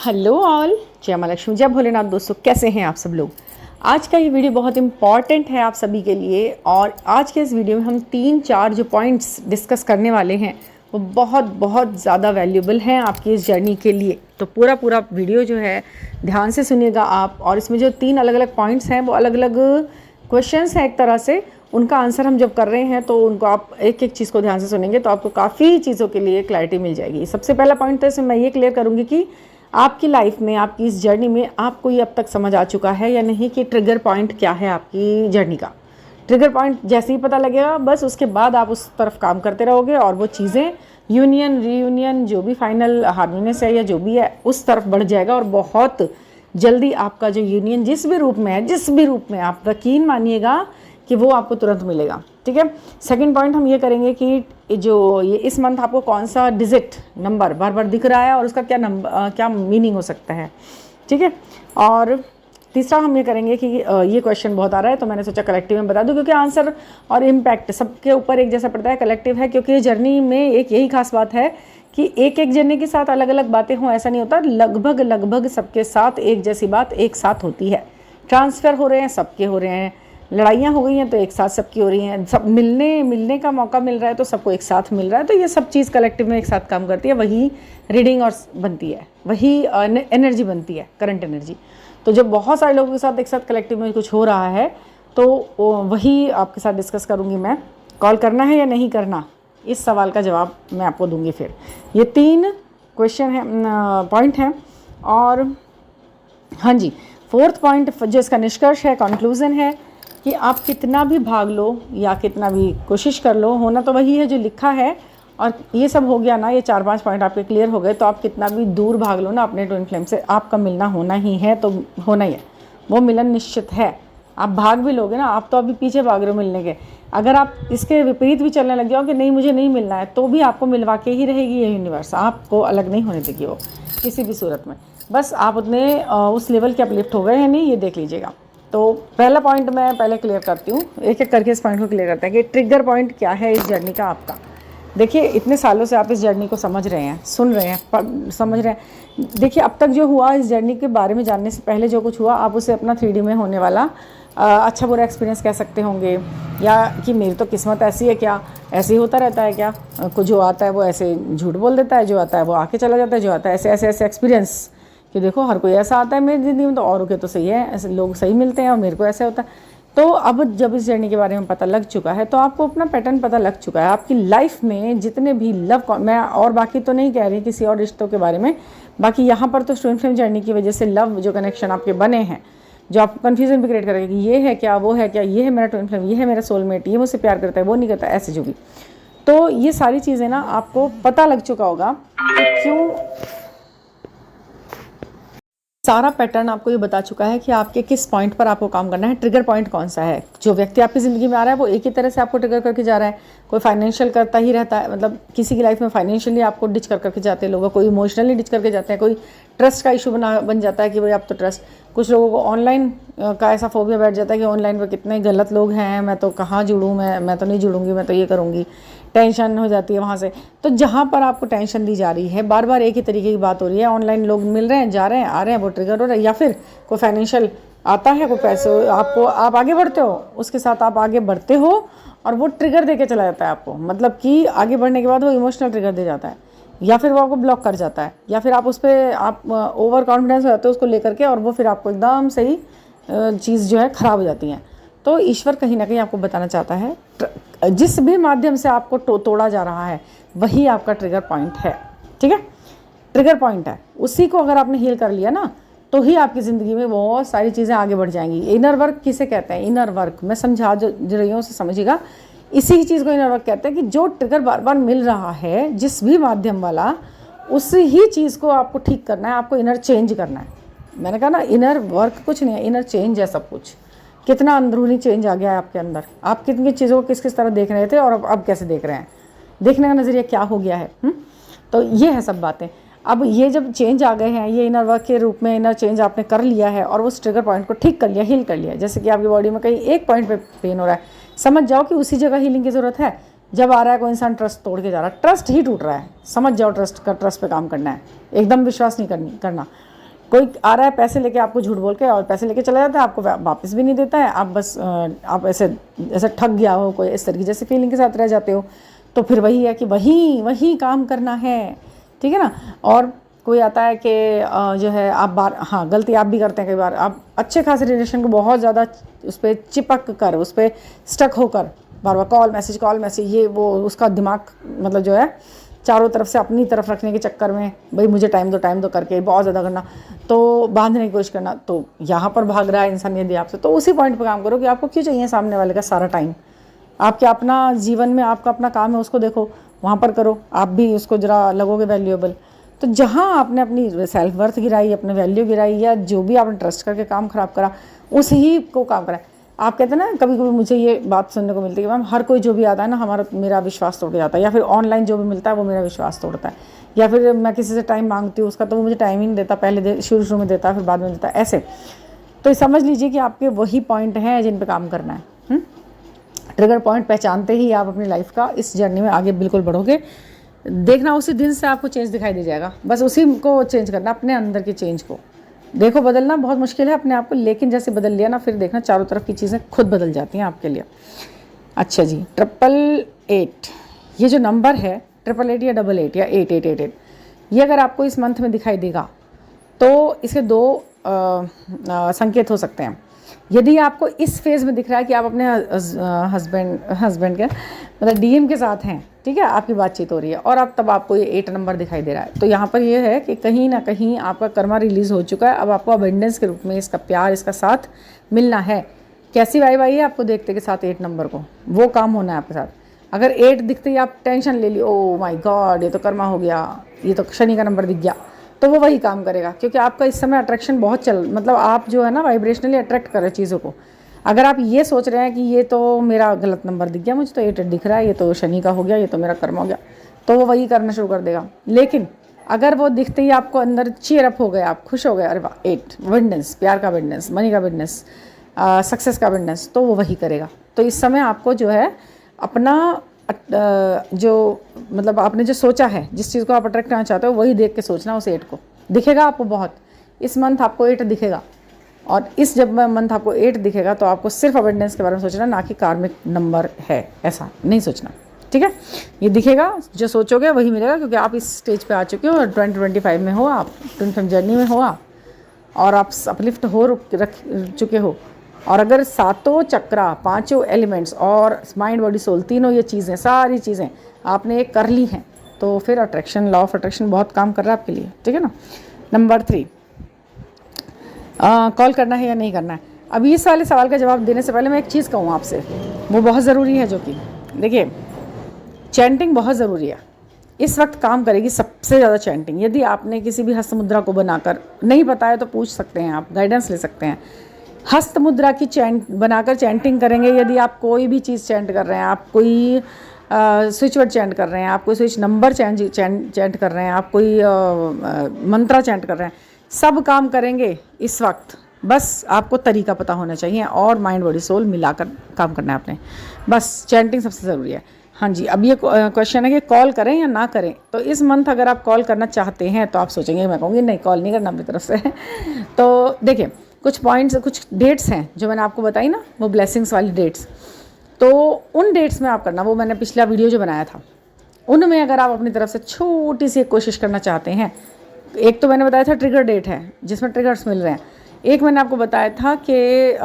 Hello all, जय माँ लक्ष्मी, जय भोलेनाथ। दोस्तों कैसे हैं आप सब लोग। आज का ये वीडियो बहुत इंपॉर्टेंट है आप सभी के लिए। और आज के इस वीडियो में हम 3-4 जो पॉइंट्स डिस्कस करने वाले हैं वो बहुत बहुत ज़्यादा वैल्यूएबल हैं आपकी इस जर्नी के लिए। तो पूरा वीडियो जो है ध्यान से सुनिएगा आप। और इसमें जो 3 अलग अलग पॉइंट्स हैं वो अलग अलग क्वेश्चंस हैं एक तरह से। उनका आंसर हम जब कर रहे हैं तो उनको आप एक एक चीज़ को ध्यान से सुनेंगे तो आपको काफ़ी चीज़ों के लिए क्लैरिटी मिल जाएगी। सबसे पहला पॉइंट तो इसमें मैं ये क्लियर करूँगी कि आपकी लाइफ में, आपकी इस जर्नी में आपको ये अब तक समझ आ चुका है या नहीं कि ट्रिगर पॉइंट क्या है आपकी जर्नी का। ट्रिगर पॉइंट जैसे ही पता लगेगा बस उसके बाद आप उस तरफ काम करते रहोगे और वो चीज़ें यूनियन रीयूनियन जो भी फाइनल हार्मोनियस है या जो भी है उस तरफ बढ़ जाएगा। और बहुत जल्दी आपका जो यूनियन जिस भी रूप में है, जिस भी रूप में, आप यकीन मानिएगा कि वो आपको तुरंत मिलेगा। ठीक है। सेकंड पॉइंट हम ये करेंगे कि जो ये इस मंथ आपको कौन सा डिजिट नंबर बार बार दिख रहा है और उसका क्या क्या मीनिंग हो सकता है। ठीक है। और तीसरा हम ये करेंगे कि ये क्वेश्चन बहुत आ रहा है तो मैंने सोचा कलेक्टिव में बता दूं, क्योंकि आंसर और इम्पैक्ट सबके ऊपर एक जैसा पड़ता है। कलेक्टिव है क्योंकि जर्नी में एक यही खास बात है कि एक एक जर्नी के साथ अलग अलग बातें हों ऐसा नहीं होता। लगभग सबके साथ एक जैसी बात एक साथ होती है। ट्रांसफ़र हो रहे हैं सबके हो रहे हैं, लड़ाइयाँ हो गई हैं तो एक साथ सबकी हो रही हैं, सब मिलने का मौका मिल रहा है तो सबको एक साथ मिल रहा है। तो ये सब चीज़ कलेक्टिव में एक साथ काम करती है, वही रीडिंग और बनती है, वही एनर्जी बनती है, करंट एनर्जी। तो जब बहुत सारे लोगों के साथ एक साथ कलेक्टिव में कुछ हो रहा है तो वही आपके साथ डिस्कस करूँगी मैं। कॉल करना है या नहीं करना, इस सवाल का जवाब मैं आपको दूँगी। फिर ये 3 क्वेश्चन है, पॉइंट हैं। और हाँ जी, 4th पॉइंट जो इसका निष्कर्ष है, कंक्लूज़न है कि आप कितना भी भाग लो या कितना भी कोशिश कर लो, होना तो वही है जो लिखा है। और ये सब हो गया ना, ये 4-5 पॉइंट आपके क्लियर हो गए तो आप कितना भी दूर भाग लो ना अपने ट्विन फ्लेम से, आपका मिलना होना ही है। तो होना ही है, वो मिलन निश्चित है। आप भाग भी लोगे ना, आप तो अभी पीछे भाग रहे हो मिलने के। अगर आप इसके विपरीत भी चलने लग जाओ कि नहीं मुझे नहीं मिलना है, तो भी आपको मिलवा के ही रहेगी ये यूनिवर्स। आपको अलग नहीं होने देगी वो किसी भी सूरत में। बस आप उतने उस लेवल के अपलिफ्ट हो गए या नहीं, ये देख लीजिएगा। तो पहला पॉइंट मैं पहले क्लियर करती हूँ, एक एक करके इस पॉइंट को क्लियर करते हैं कि ट्रिगर पॉइंट क्या है इस जर्नी का आपका। देखिए इतने सालों से आप इस जर्नी को समझ रहे हैं, सुन रहे हैं, समझ रहे हैं। देखिए अब तक जो हुआ इस जर्नी के बारे में जानने से पहले जो कुछ हुआ, आप उसे अपना 3D में होने वाला अच्छा बुरा एक्सपीरियंस कह सकते होंगे, या कि मेरी तो किस्मत ऐसी है क्या, ऐसे ही होता रहता है क्या, कुछ जो आता है वो ऐसे झूठ बोल देता है, जो आता है वो आके चला जाता है, जो आता है ऐसे एक्सपीरियंस कि देखो हर कोई ऐसा आता है मेरी ज़िंदगी में, तो औरों के तो सही है, ऐसे लोग सही मिलते हैं और मेरे को ऐसे होता है। तो अब जब इस जर्नी के बारे में पता लग चुका है तो आपको अपना पैटर्न पता लग चुका है। आपकी लाइफ में जितने भी मैं और बाकी तो नहीं कह रही किसी और रिश्तों के बारे में, बाकी यहाँ पर तो ट्विन फ्लेम जर्नी की वजह से लव जो कनेक्शन आपके बने हैं, जो आपको कन्फ्यूजन भी क्रिएट करेगा कि ये है क्या, वो है क्या, ये है मेरा ट्विन फ्लेम, ये है मेरा सोलमेट, ये मुझसे प्यार करता है, वो नहीं करता, ऐसे जो भी। तो ये सारी चीज़ें ना आपको पता लग चुका होगा कि क्यों सारा पैटर्न आपको ये बता चुका है कि आपके किस पॉइंट पर आपको काम करना है, ट्रिगर पॉइंट कौन सा है। जो व्यक्ति आपकी ज़िंदगी में आ रहा है वो एक ही तरह से आपको ट्रिगर करके जा रहा है। कोई फाइनेंशियल करता ही रहता है, मतलब किसी की लाइफ में फाइनेंशियली आपको डिच करके जाते हैं लोग, कोई इमोशनली डिच करके जाते हैं, कोई ट्रस्ट का इशू बन जाता है कि भाई अब तो ट्रस्ट। कुछ लोगों को ऑनलाइन का ऐसा फोबिया बैठ जाता है कि ऑनलाइन पर कितने गलत लोग हैं, मैं तो कहाँ जुड़ूँ, मैं तो नहीं जुड़ूंगी, मैं तो ये करूँगी, टेंशन हो जाती है वहाँ से। तो जहाँ पर आपको टेंशन दी जा रही है, बार बार एक ही तरीके की बात हो रही है, ऑनलाइन लोग मिल रहे हैं, जा रहे हैं, आ रहे हैं, वो ट्रिगर हो रहा है, या फिर कोई फाइनेंशियल आता है, कोई पैसे आपको, आप आगे बढ़ते हो, उसके साथ आप आगे बढ़ते हो और वो ट्रिगर दे के चला जाता है आपको। मतलब कि आगे बढ़ने के बाद वो इमोशनल ट्रिगर दे जाता है, या फिर वो आपको ब्लॉक कर जाता है, या फिर आप उस पर आप ओवर कॉन्फिडेंस हो जाते हो उसको लेकर के, और वो फिर आपको एकदम सही चीज़ जो है ख़राब हो जाती है। तो ईश्वर कहीं ना कहीं आपको बताना चाहता है जिस भी माध्यम से आपको तोड़ा जा रहा है वही आपका ट्रिगर पॉइंट है। ठीक है, ट्रिगर पॉइंट है, उसी को अगर आपने हील कर लिया ना तो ही आपकी ज़िंदगी में बहुत सारी चीज़ें आगे बढ़ जाएंगी। इनर वर्क किसे कहते हैं? इनर वर्क मैं समझा जो रही हूँ उसे समझिएगा। इसी चीज़ को इनर वर्क कहते हैं कि जो ट्रिगर बार बार मिल रहा है जिस भी माध्यम वाला, उसी ही चीज़ को आपको ठीक करना है, आपको इनर चेंज करना है। मैंने कहा ना, इनर वर्क कुछ नहीं है, इनर चेंज है सब कुछ। कितना अंदरूनी चेंज आ गया है आपके अंदर, आप कितनी चीज़ों को किस किस तरह देख रहे थे और अब कैसे देख रहे हैं, देखने का नज़रिया क्या हो गया है। तो ये है सब बातें। अब ये जब चेंज आ गए हैं, ये इनर वर्क के रूप में इनर चेंज आपने कर लिया है और उस ट्रिगर पॉइंट को ठीक कर लिया, हील कर लिया। जैसे कि आपकी बॉडी में कहीं एक पॉइंट पे पेन हो रहा है, समझ जाओ कि उसी जगह हीलिंग की ज़रूरत है। जब आ रहा है कोई इंसान ट्रस्ट तोड़ के जा रहा है, ट्रस्ट ही टूट रहा है, समझ जाओ ट्रस्ट पे काम करना है, एकदम विश्वास नहीं करना। कोई आ रहा है पैसे लेके आपको झूठ बोल के और पैसे लेके चला जाता है, आपको वापस भी नहीं देता है, आप बस आप ऐसे ऐसे ठग गया हो, कोई इस तरीके जैसे फीलिंग के साथ रह जाते हो। तो फिर वही है कि वही वही काम करना है, ठीक है ना। और कोई आता है कि जो है आप हाँ गलती आप भी करते हैं कई बार, आप अच्छे खासे रिलेशन को बहुत ज़्यादा उस पर चिपक कर, उस पर स्टक होकर बार बार कॉल मैसेज ये वो, उसका दिमाग मतलब जो है चारों तरफ से अपनी तरफ रखने के चक्कर में भाई मुझे टाइम दो करके बहुत ज़्यादा करना, तो बांधने की कोशिश करना, तो यहाँ पर भाग रहा है इंसान यदि आपसे। तो उसी पॉइंट पर काम करो कि आपको क्यों चाहिए सामने वाले का सारा टाइम। आपके अपना जीवन में आपका अपना काम है, उसको देखो, वहाँ पर करो, आप भी उसको ज़रा लगोगे वैल्यूएबल। तो जहाँ आपने अपनी सेल्फ वर्थ गिराई, अपने वैल्यू गिराई, या जो भी आपने ट्रस्ट करके काम ख़राब करा उस ही को काम करा। आप कहते हैं ना, कभी कभी मुझे ये बात सुनने को मिलती है कि मैम हर कोई जो भी आता है ना मेरा विश्वास तोड़ के जाता है, या फिर ऑनलाइन जो भी मिलता है वो मेरा विश्वास तोड़ता है, या फिर मैं किसी से टाइम मांगती हूँ उसका तो वो मुझे टाइम ही नहीं देता, पहले शुरू में देता है फिर बाद में देता है, ऐसे। तो समझ लीजिए कि आपके वही पॉइंट हैं जिन पर काम करना है। ट्रिगर पॉइंट पहचानते ही आप अपनी लाइफ का इस जर्नी में आगे बिल्कुल बढ़ोगे। देखना उसी दिन से आपको चेंज दिखाई दे जाएगा, बस उसी को चेंज करना, अपने अंदर की चेंज को देखो। बदलना बहुत मुश्किल है अपने आप को, लेकिन जैसे बदल लिया ना, फिर देखना चारों तरफ की चीज़ें खुद बदल जाती हैं आपके लिए। अच्छा जी, 888 ये जो नंबर है 888 या 88 या 8888, ये अगर आपको इस मंथ में दिखाई देगा तो इसके दो संकेत हो सकते हैं। यदि आपको इस फेज़ में दिख रहा है कि आप अपने हस्बैंड के मतलब डीएम के साथ हैं, ठीक है, आपकी बातचीत हो रही है और तब आपको ये 8 नंबर दिखाई दे रहा है, तो यहाँ पर ये है कि कहीं ना कहीं आपका कर्मा रिलीज़ हो चुका है। अब आपको अबेंडेंस के रूप में इसका प्यार, इसका साथ मिलना है। कैसी वाइब आई है आपको देखते के साथ 8 नंबर को, वो काम होना है आपके साथ। अगर 8 दिखते ही आप टेंशन ले ली, ओ माय गॉड ये तो कर्मा हो गया, ये तो शनि का नंबर दिख गया, तो वो वही काम करेगा, क्योंकि आपका इस समय अट्रैक्शन बहुत मतलब आप जो है ना वाइब्रेशनली अट्रैक्ट कर रहे चीज़ों को। अगर आप ये सोच रहे हैं कि ये तो मेरा गलत नंबर दिख गया, मुझे तो 8 दिख रहा है, ये तो शनि का हो गया, ये तो मेरा कर्म हो गया, तो वो वही करना शुरू कर देगा। लेकिन अगर वो दिखते ही आपको अंदर चीयर अप हो गए, आप खुश हो गए, अरे वाह 8 अबंडेंस, प्यार का अबंडेंस, मनी का अबंडेंस, सक्सेस का अबंडेंस, तो वो वही करेगा। तो इस समय आपको जो है अपना जो मतलब आपने जो सोचा है, जिस चीज़ को आप अट्रैक्ट करना चाहते हो, वही देख के सोचना उस 8 को। दिखेगा आपको बहुत, इस मंथ आपको 8 दिखेगा, और जब मंथ आपको 8 दिखेगा तो आपको सिर्फ अबंडेंस के बारे में सोचना, ना कि कार्मिक नंबर है, ऐसा नहीं सोचना, ठीक है। ये दिखेगा, जो सोचोगे वही मिलेगा, क्योंकि आप इस स्टेज पे आ चुके हो, 2025 में हो आप, 25 जर्नी में हो आप, और आप अपलिफ्ट हो रख चुके हो। और अगर सातों चक्रा, पांचों एलिमेंट्स और माइंड बॉडी सोल, तीनों ये चीज़ें, सारी चीज़ें आपने एक कर ली हैं, तो फिर अट्रैक्शन, लॉ ऑफ अट्रैक्शन बहुत काम कर रहा है आपके लिए, ठीक है ना। नंबर 3, कॉल करना है या नहीं करना है। अब इस वाले सवाल का जवाब देने से पहले मैं एक चीज़ कहूँ आपसे, वो बहुत ज़रूरी है, जो कि देखिए चैंटिंग बहुत ज़रूरी है, इस वक्त काम करेगी सबसे ज़्यादा चैंटिंग। यदि आपने किसी भी हस्त मुद्रा को बनाकर नहीं पता है तो पूछ सकते हैं, आप गाइडेंस ले सकते हैं। हस्त मुद्रा की बनाकर चैंटिंग करेंगे, यदि आप कोई भी चीज़ चैंट कर रहे हैं, आप कोई स्विच वर्ड चैंट कर रहे हैं, आप कोई स्विच नंबर चैंट कर रहे हैं, आप कोई मंत्रा चैंट कर रहे हैं, सब काम करेंगे इस वक्त। बस आपको तरीका पता होना चाहिए और माइंड बॉडी सोल मिलाकर काम करना है आपने, बस चैंटिंग सबसे ज़रूरी है। हाँ जी, अब ये क्वेश्चन है कि कॉल करें या ना करें। तो इस मंथ अगर आप कॉल करना चाहते हैं तो आप सोचेंगे, मैं कहूँगी नहीं, कॉल नहीं करना अपनी तरफ से। तो देखिए कुछ पॉइंट्स, कुछ डेट्स हैं जो मैंने आपको बताई ना, वो ब्लेसिंग्स वाली डेट्स, तो उन डेट्स में आप करना, वो मैंने पिछला वीडियो जो बनाया था उनमें अगर आप अपनी तरफ से छोटी सी कोशिश करना चाहते हैं। एक तो मैंने बताया था ट्रिगर डेट है जिसमें ट्रिगर्स मिल रहे हैं, एक मैंने आपको बताया था कि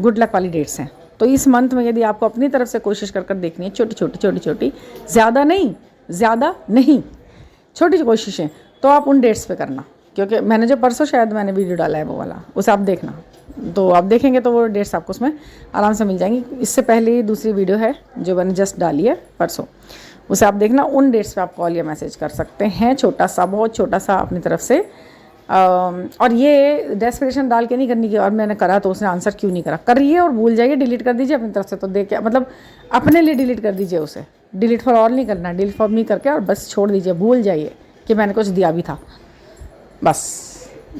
गुड लक वाली डेट्स हैं। तो इस मंथ में यदि आपको अपनी तरफ से कोशिश कर देखनी है, छोटी, ज़्यादा नहीं, छोटी कोशिशें, तो आप उन डेट्स पे करना, क्योंकि मैंने जो परसों शायद मैंने वीडियो डाला है वो वाला, उसे आप देखना, तो आप देखेंगे तो वो डेट्स आपको उसमें आराम से मिल जाएंगी। इससे पहले दूसरी वीडियो है जो मैंने जस्ट डाली है परसों, उसे आप देखना। उन डेट्स पे आप कॉल या मैसेज कर सकते हैं, छोटा सा, बहुत छोटा सा अपनी तरफ से। और ये डेस्परेशन डाल के नहीं करनी की, और मैंने करा तो उसने आंसर क्यों नहीं करा, करिए और भूल जाइए, डिलीट कर दीजिए अपनी तरफ से। तो देख के मतलब अपने लिए डिलीट कर दीजिए उसे, डिलीट फॉर ऑल नहीं करना, डिलीट फॉर मी करके और बस छोड़ दीजिए, भूल जाइए कि मैंने कुछ दिया भी था। बस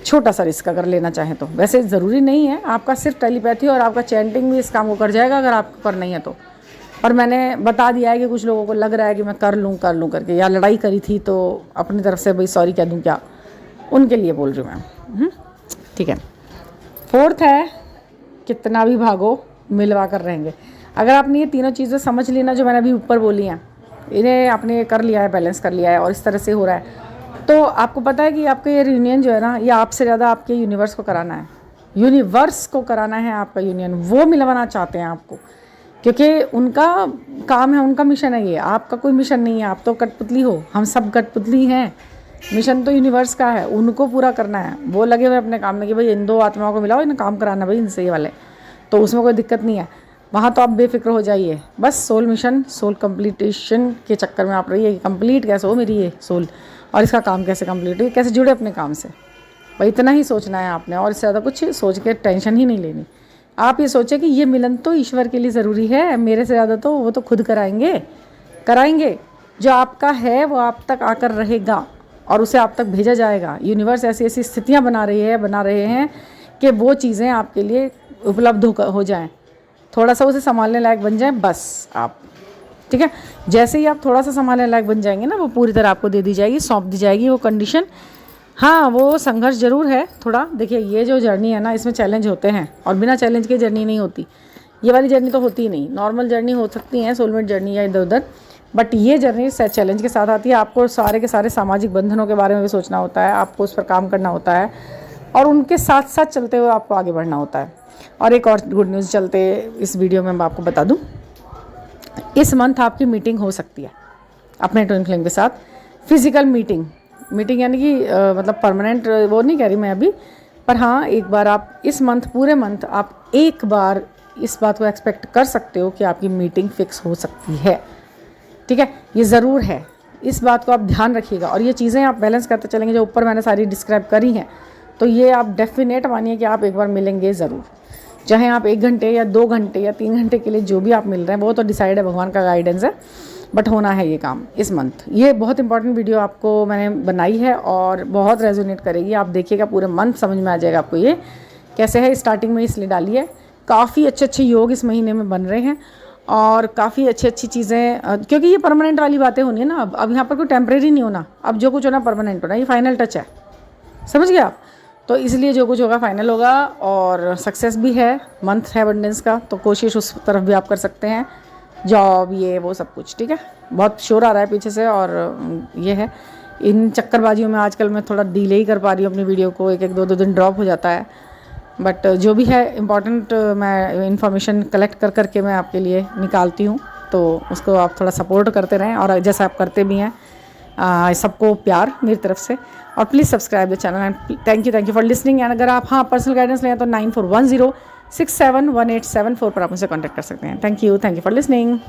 छोटा सा रिस्क अगर लेना चाहें तो, वैसे ज़रूरी नहीं है, आपका सिर्फ टेलीपैथी और आपका चैंटिंग भी इस काम को कर जाएगा अगर आपको कर नहीं है तो। और मैंने बता दिया है कि कुछ लोगों को लग रहा है कि मैं कर लूँ करके, या लड़ाई करी थी तो अपनी तरफ से भाई सॉरी कह दूँ क्या, उनके लिए बोल रही हूँ मैं। ठीक है। फोर्थ है कितना भी भागो मिलवा कर रहेंगे। अगर आपने ये तीनों चीज़ें समझ ली ना जो मैंने अभी ऊपर बोली हैं, इन्हें आपने कर लिया है, बैलेंस कर लिया है और इस तरह से हो रहा है, तो आपको पता है कि आपका ये रियूनियन जो है ना, ये आपसे ज़्यादा आपके यूनिवर्स को कराना है। यूनिवर्स को कराना है आपका यूनियन, वो मिलवाना चाहते हैं आपको, क्योंकि उनका काम है, उनका मिशन है ये। आपका कोई मिशन नहीं है, आप तो कठपुतली हो, हम सब कठपुतली हैं। मिशन तो यूनिवर्स का है, उनको पूरा करना है। वो लगे हुए अपने काम में कि भाई इन दो आत्माओं को मिलाओ, इन्हें काम कराना भाई इनसे ये वाले, तो उसमें कोई दिक्कत नहीं है। वहाँ तो आप बेफिक्र हो जाइए। बस सोल मिशन, सोल कंप्लीटेशन के चक्कर में आप रहिए कि कंप्लीट कैसे हो मेरी ये सोल, और इसका काम कैसे कंप्लीट हो, कैसे जुड़े अपने काम से। भाई इतना ही सोचना है आपने, और इससे ज़्यादा कुछ सोच के टेंशन ही नहीं लेनी। आप ये सोचें कि ये मिलन तो ईश्वर के लिए ज़रूरी है, मेरे से ज़्यादा तो वो तो खुद कराएंगे। जो आपका है वो आप तक आकर रहेगा और उसे आप तक भेजा जाएगा। यूनिवर्स ऐसी ऐसी स्थितियाँ बना रहे हैं कि वो चीज़ें आपके लिए उपलब्ध हो जाएं। थोड़ा सा उसे संभालने लायक बन जाएं बस आप। ठीक है। जैसे ही आप थोड़ा सा संभालने लायक बन जाएंगे ना, वो पूरी तरह आपको दे दी जाएगी, सौंप दी जाएगी वो कंडीशन। हाँ, वो संघर्ष ज़रूर है थोड़ा। देखिए ये जो जर्नी है ना, इसमें चैलेंज होते हैं, और बिना चैलेंज के जर्नी नहीं होती। ये वाली जर्नी तो होती ही नहीं। नॉर्मल जर्नी हो सकती है, सोलमेट जर्नी या इधर उधर, बट ये जर्नी चैलेंज के साथ आती है। आपको सारे के सारे सामाजिक बंधनों के बारे में भी सोचना होता है, आपको उस पर काम करना होता है, और उनके साथ साथ चलते हुए आपको आगे बढ़ना होता है। और एक और गुड न्यूज़ चलते इस वीडियो में मैं आपको बता दूं, इस मंथ आपकी मीटिंग हो सकती है अपने ट्विन फ्लेम के साथ। फिजिकल मीटिंग यानी कि मतलब परमानेंट वो नहीं कह रही मैं अभी, पर हाँ एक बार आप इस मंथ, पूरे मंथ आप एक बार इस बात को एक्सपेक्ट कर सकते हो कि आपकी मीटिंग फिक्स हो सकती है। ठीक है, ये ज़रूर है, इस बात को आप ध्यान रखिएगा। और ये चीज़ें आप बैलेंस करते चलेंगे जो ऊपर मैंने सारी डिस्क्राइब करी हैं, तो ये आप डेफिनेट मानिए कि आप एक बार मिलेंगे ज़रूर। चाहे आप 1 घंटे या 2 घंटे या 3 घंटे के लिए जो भी आप मिल रहे हैं, वो तो डिसाइड है, भगवान का गाइडेंस है, बट होना है ये काम इस मंथ। ये बहुत इंपॉर्टेंट वीडियो आपको मैंने बनाई है और बहुत रेजोनेट करेगी। आप देखिएगा पूरे मंथ समझ में आ जाएगा आपको ये कैसे है। स्टार्टिंग में इसलिए डाली है, काफ़ी अच्छे योग इस महीने में बन रहे हैं और काफ़ी अच्छी चीज़ें, क्योंकि ये परमानेंट वाली बातें होनी है ना। अब यहाँ पर कोई टेम्परेरी नहीं होना, अब जो कुछ होना परमानेंट होना, ये फाइनल टच है, समझ गए आप। तो इसलिए जो कुछ होगा फाइनल होगा, और सक्सेस भी है, मंथ है अबंडेंस का, तो कोशिश उस तरफ भी आप कर सकते हैं, जॉब ये वो सब कुछ। ठीक है, बहुत शोर आ रहा है पीछे से, और ये है इन चक्करबाजियों में आजकल मैं थोड़ा डिले ही कर पा रही हूँ अपनी वीडियो को, 1-2 दिन ड्रॉप हो जाता है, बट जो भी है इम्पॉर्टेंट मैं इन्फॉर्मेशन कलेक्ट करके मैं आपके लिए निकालती हूँ, तो उसको आप थोड़ा सपोर्ट करते रहें, और जैसा आप करते भी हैं। सबको प्यार मेरी तरफ से, और please subscribe the channel and thank you for listening. And अगर आप पर्सनल गाइडेंस लें तो 9410671874 पर आप मुझसे कॉन्टैक्ट कर सकते हैं। Thank you for listening.